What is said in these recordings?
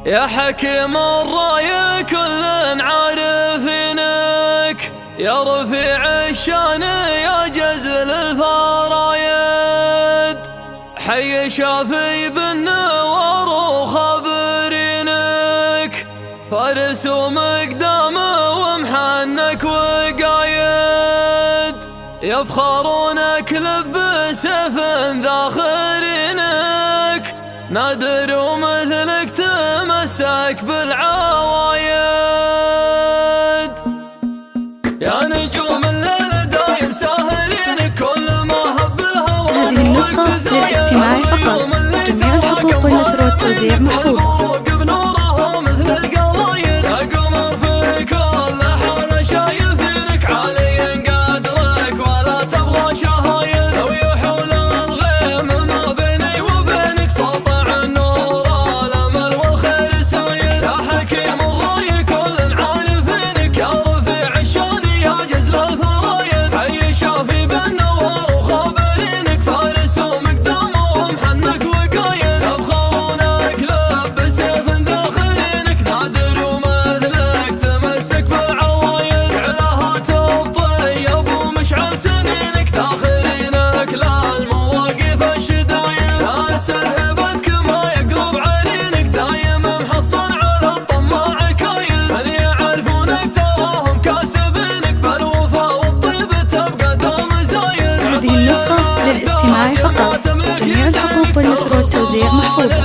يا حكيم الراي كل عارفينك، يا رفيع الشان يا جزل الفرايد، حي شافي بالنوار وخبرينك، فارس ومقدام ومحنك وقايد، يفخرونك لبس سيف ذاخرينك، نادر ومثلك تمسك بالعوايد، يا نجوم الليل دايم ساهرينك، كل ما هب الهوى. هذه النسخة للاستماع فقط، جميع الحقوق والنشر والتوزيع محفوظة. للاستماع فقط، جميع الحقوق والنشر والتوزيع محفوظة.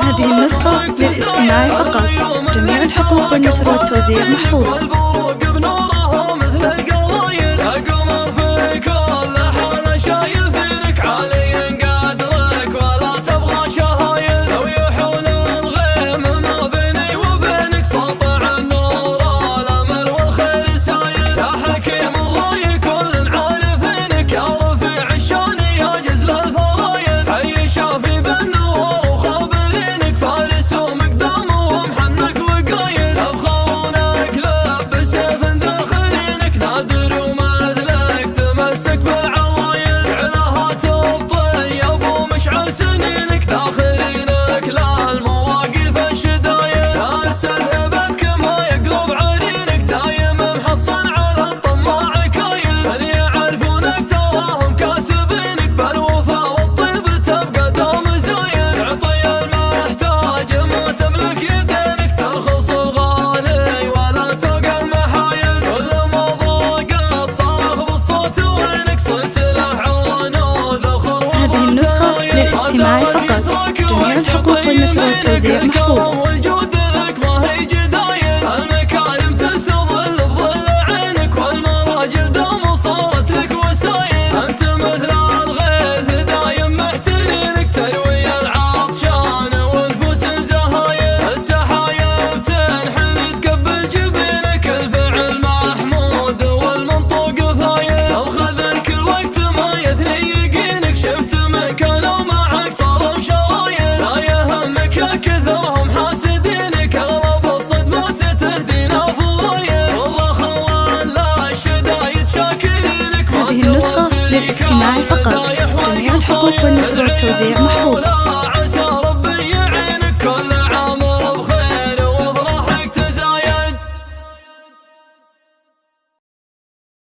هذه النسخة للاستماع فقط، جميع الحقوق والنشر والتوزيع محفوظة. للاستماع فقط، جميع الحقوق والنشر والتوزيع محفوظة. للاستماع فقط، جميع الحقوق والنشر والتوزيع محفوظة.